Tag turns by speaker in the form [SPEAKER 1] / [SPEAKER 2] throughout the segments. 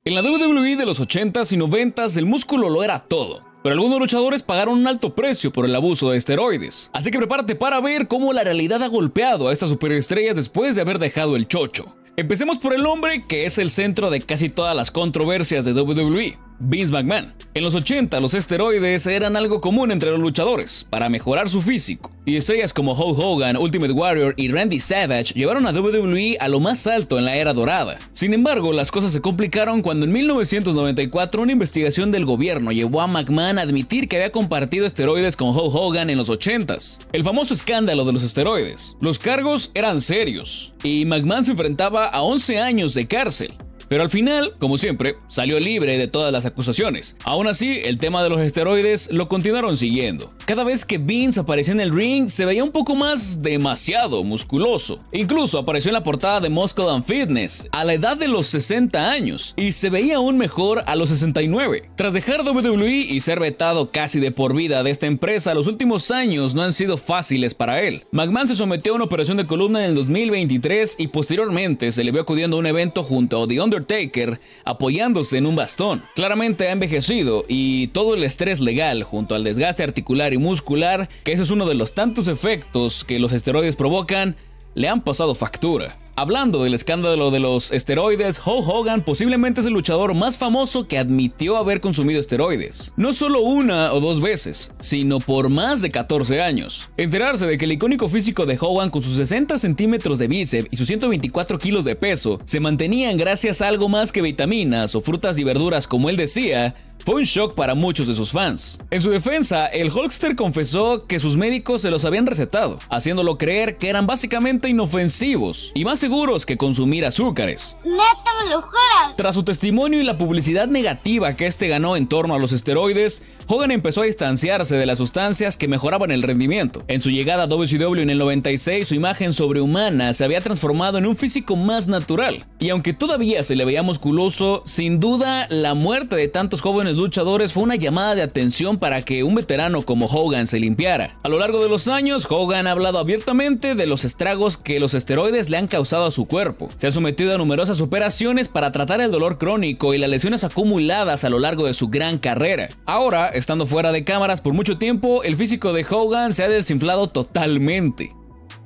[SPEAKER 1] En la WWE de los 80s y 90s el músculo lo era todo, pero algunos luchadores pagaron un alto precio por el abuso de esteroides. Así que prepárate para ver cómo la realidad ha golpeado a estas superestrellas después de haber dejado el chocho. Empecemos por el hombre que es el centro de casi todas las controversias de WWE, Vince McMahon. En los 80 los esteroides eran algo común entre los luchadores para mejorar su físico, y estrellas como Hulk Hogan, Ultimate Warrior y Randy Savage llevaron a WWE a lo más alto en la era dorada. Sin embargo, las cosas se complicaron cuando en 1994 una investigación del gobierno llevó a McMahon a admitir que había compartido esteroides con Hulk Hogan en los 80s. El famoso escándalo de los esteroides. Los cargos eran serios y McMahon se enfrentaba a 11 años de cárcel. Pero al final, como siempre, salió libre de todas las acusaciones. Aún así, el tema de los esteroides lo continuaron siguiendo. Cada vez que Vince aparecía en el ring, se veía un poco más demasiado musculoso. Incluso apareció en la portada de Muscle and Fitness a la edad de los 60 años y se veía aún mejor a los 69. Tras dejar WWE y ser vetado casi de por vida de esta empresa, los últimos años no han sido fáciles para él. McMahon se sometió a una operación de columna en el 2023 y posteriormente se le vio acudiendo a un evento junto a The Undertaker apoyándose en un bastón. Claramente ha envejecido y todo el estrés legal junto al desgaste articular y muscular, que ese es uno de los tantos efectos que los esteroides provocan, le han pasado factura. Hablando del escándalo de los esteroides, Hulk Hogan posiblemente es el luchador más famoso que admitió haber consumido esteroides. No solo una o dos veces, sino por más de 14 años. Enterarse de que el icónico físico de Hogan con sus 60 centímetros de bíceps y sus 124 kilos de peso se mantenían gracias a algo más que vitaminas o frutas y verduras como él decía, fue un shock para muchos de sus fans. En su defensa, el Hulkster confesó que sus médicos se los habían recetado, haciéndolo creer que eran básicamente inofensivos y más seguros que consumir azúcares.
[SPEAKER 2] ¡Neta, me lo juras!
[SPEAKER 1] Tras su testimonio y la publicidad negativa que este ganó en torno a los esteroides, Hogan empezó a distanciarse de las sustancias que mejoraban el rendimiento. En su llegada a WCW en el 96, su imagen sobrehumana se había transformado en un físico más natural. Y aunque todavía se le veía musculoso, sin duda la muerte de tantos jóvenes luchadores fue una llamada de atención para que un veterano como Hogan se limpiara. A lo largo de los años, Hogan ha hablado abiertamente de los estragos que los esteroides le han causado a su cuerpo. Se ha sometido a numerosas operaciones para tratar el dolor crónico y las lesiones acumuladas a lo largo de su gran carrera. Ahora, estando fuera de cámaras por mucho tiempo, el físico de Hogan se ha desinflado totalmente.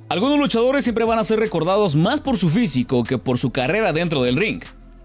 [SPEAKER 1] Algunos luchadores siempre van a ser recordados más por su físico que por su carrera dentro del ring.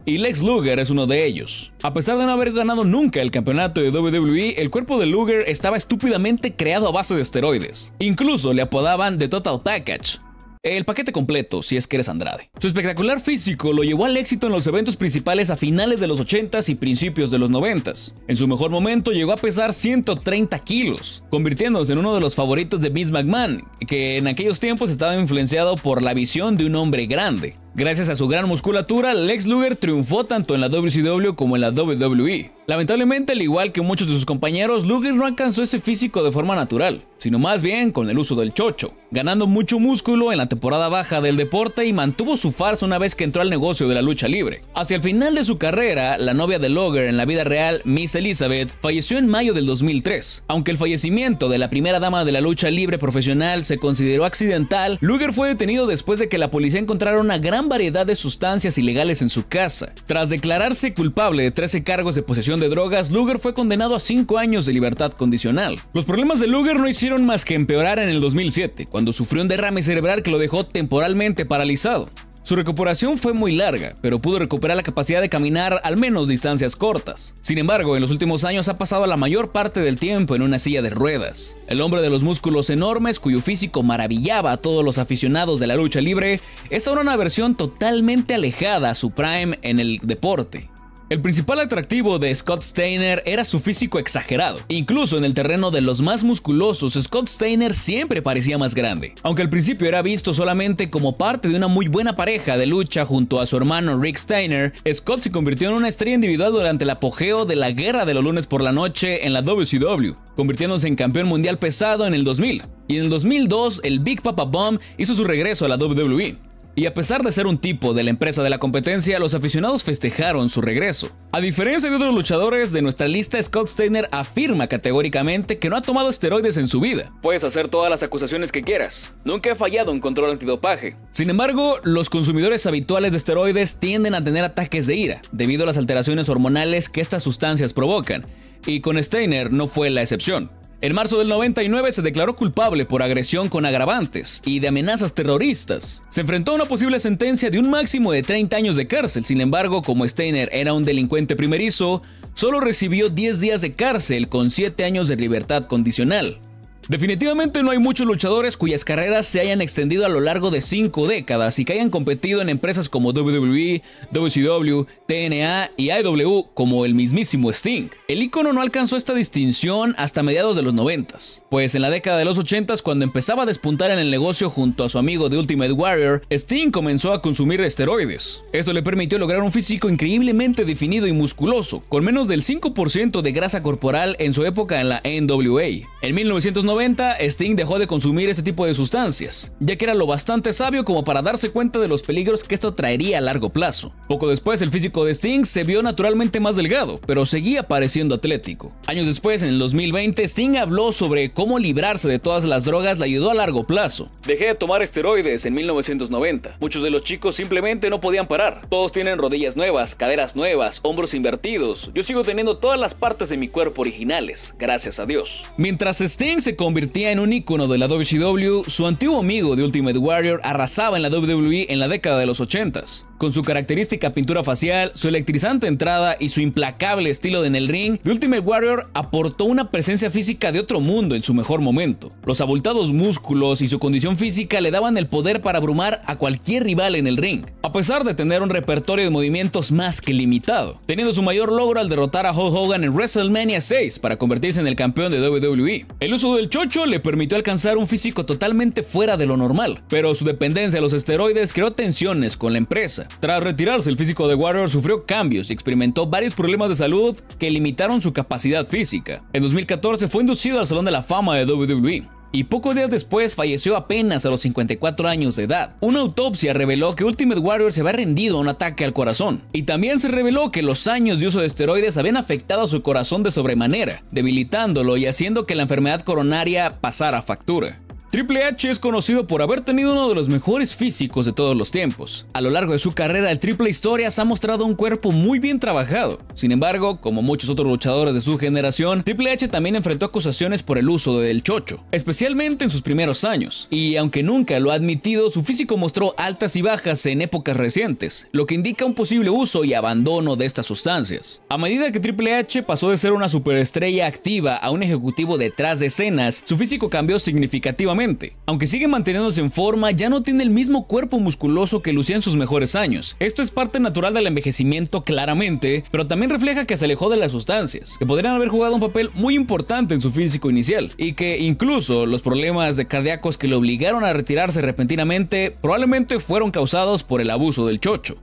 [SPEAKER 1] Y Lex Luger es uno de ellos. A pesar de no haber ganado nunca el campeonato de WWE, el cuerpo de Luger estaba estúpidamente creado a base de esteroides. Incluso le apodaban The Total Package. El paquete completo, si es que eres Andrade. Su espectacular físico lo llevó al éxito en los eventos principales a finales de los 80s y principios de los 90s. En su mejor momento llegó a pesar 130 kilos, convirtiéndose en uno de los favoritos de Vince McMahon, que en aquellos tiempos estaba influenciado por la visión de un hombre grande. Gracias a su gran musculatura, Lex Luger triunfó tanto en la WCW como en la WWE. Lamentablemente, al igual que muchos de sus compañeros, Luger no alcanzó ese físico de forma natural, sino más bien con el uso del chocho, ganando mucho músculo en la temporada baja del deporte y mantuvo su farsa una vez que entró al negocio de la lucha libre. Hacia el final de su carrera, la novia de Luger en la vida real, Miss Elizabeth, falleció en mayo del 2003. Aunque el fallecimiento de la primera dama de la lucha libre profesional se consideró accidental, Luger fue detenido después de que la policía encontrara una gran variedad de sustancias ilegales en su casa. Tras declararse culpable de 13 cargos de posesión de drogas, Luger fue condenado a 5 años de libertad condicional. Los problemas de Luger no hicieron más que empeorar en el 2007, cuando sufrió un derrame cerebral que lo dejó temporalmente paralizado. Su recuperación fue muy larga, pero pudo recuperar la capacidad de caminar al menos distancias cortas. Sin embargo, en los últimos años ha pasado la mayor parte del tiempo en una silla de ruedas. El hombre de los músculos enormes, cuyo físico maravillaba a todos los aficionados de la lucha libre, es ahora una versión totalmente alejada a su prime en el deporte. El principal atractivo de Scott Steiner era su físico exagerado. Incluso en el terreno de los más musculosos, Scott Steiner siempre parecía más grande. Aunque al principio era visto solamente como parte de una muy buena pareja de lucha junto a su hermano Rick Steiner, Scott se convirtió en una estrella individual durante el apogeo de la guerra de los lunes por la noche en la WCW, convirtiéndose en campeón mundial pesado en el 2000. Y en el 2002, el Big Papa Bomb hizo su regreso a la WWE. Y a pesar de ser un tipo de la empresa de la competencia, los aficionados festejaron su regreso. A diferencia de otros luchadores de nuestra lista, Scott Steiner afirma categóricamente que no ha tomado esteroides en su vida. Puedes hacer todas las acusaciones que quieras. Nunca he fallado en control antidopaje. Sin embargo, los consumidores habituales de esteroides tienden a tener ataques de ira, debido a las alteraciones hormonales que estas sustancias provocan, y con Steiner no fue la excepción. En marzo del 99 se declaró culpable por agresión con agravantes y de amenazas terroristas. Se enfrentó a una posible sentencia de un máximo de 30 años de cárcel. Sin embargo, como Steiner era un delincuente primerizo, solo recibió 10 días de cárcel con 7 años de libertad condicional. Definitivamente no hay muchos luchadores cuyas carreras se hayan extendido a lo largo de 5 décadas y que hayan competido en empresas como WWE, WCW, TNA y IW como el mismísimo Sting. El ícono no alcanzó esta distinción hasta mediados de los 90s, pues en la década de los 80s, cuando empezaba a despuntar en el negocio junto a su amigo The Ultimate Warrior, Sting comenzó a consumir esteroides. Esto le permitió lograr un físico increíblemente definido y musculoso, con menos del 5% de grasa corporal en su época en la NWA. En 1990, Sting dejó de consumir este tipo de sustancias, ya que era lo bastante sabio como para darse cuenta de los peligros que esto traería a largo plazo. Poco después, el físico de Sting se vio naturalmente más delgado, pero seguía pareciendo atlético. Años después, en el 2020, Sting habló sobre cómo librarse de todas las drogas le ayudó a largo plazo. Dejé de tomar esteroides en 1990. Muchos de los chicos simplemente no podían parar. Todos tienen rodillas nuevas, caderas nuevas, hombros invertidos. Yo sigo teniendo todas las partes de mi cuerpo originales, gracias a Dios. Mientras Sting se convertía en un ícono de la WCW, su antiguo amigo de Ultimate Warrior arrasaba en la WWE en la década de los 80s. Con su característica pintura facial, su electrizante entrada y su implacable estilo en el ring, The Ultimate Warrior aportó una presencia física de otro mundo en su mejor momento. Los abultados músculos y su condición física le daban el poder para abrumar a cualquier rival en el ring, a pesar de tener un repertorio de movimientos más que limitado, teniendo su mayor logro al derrotar a Hulk Hogan en WrestleMania 6 para convertirse en el campeón de WWE. El uso del chocho le permitió alcanzar un físico totalmente fuera de lo normal, pero su dependencia a los esteroides creó tensiones con la empresa. Tras retirarse, el físico de Warrior sufrió cambios y experimentó varios problemas de salud que limitaron su capacidad física. En 2014 fue inducido al Salón de la Fama de WWE. Y pocos días después falleció apenas a los 54 años de edad. Una autopsia reveló que Ultimate Warrior se había rendido a un ataque al corazón. Y también se reveló que los años de uso de esteroides habían afectado a su corazón de sobremanera, debilitándolo y haciendo que la enfermedad coronaria pasara factura. Triple H es conocido por haber tenido uno de los mejores físicos de todos los tiempos. A lo largo de su carrera, el Triple Historias ha mostrado un cuerpo muy bien trabajado. Sin embargo, como muchos otros luchadores de su generación, Triple H también enfrentó acusaciones por el uso del chocho, especialmente en sus primeros años. Y aunque nunca lo ha admitido, su físico mostró altas y bajas en épocas recientes, lo que indica un posible uso y abandono de estas sustancias. A medida que Triple H pasó de ser una superestrella activa a un ejecutivo detrás de escenas, su físico cambió significativamente. Aunque sigue manteniéndose en forma, ya no tiene el mismo cuerpo musculoso que lucía en sus mejores años. Esto es parte natural del envejecimiento claramente, pero también refleja que se alejó de las sustancias, que podrían haber jugado un papel muy importante en su físico inicial, y que incluso los problemas cardíacos que le obligaron a retirarse repentinamente probablemente fueron causados por el abuso del chocho.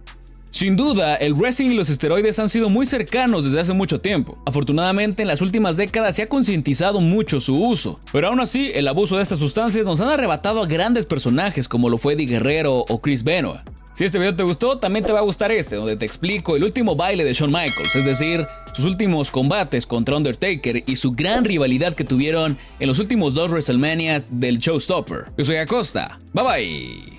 [SPEAKER 1] Sin duda, el wrestling y los esteroides han sido muy cercanos desde hace mucho tiempo. Afortunadamente, en las últimas décadas se ha concientizado mucho su uso, pero aún así, el abuso de estas sustancias nos han arrebatado a grandes personajes como lo fue Eddie Guerrero o Chris Benoit. Si este video te gustó, también te va a gustar este, donde te explico el último baile de Shawn Michaels, es decir, sus últimos combates contra Undertaker y su gran rivalidad que tuvieron en los últimos 2 WrestleManias del Showstopper. Yo soy Acosta, bye bye.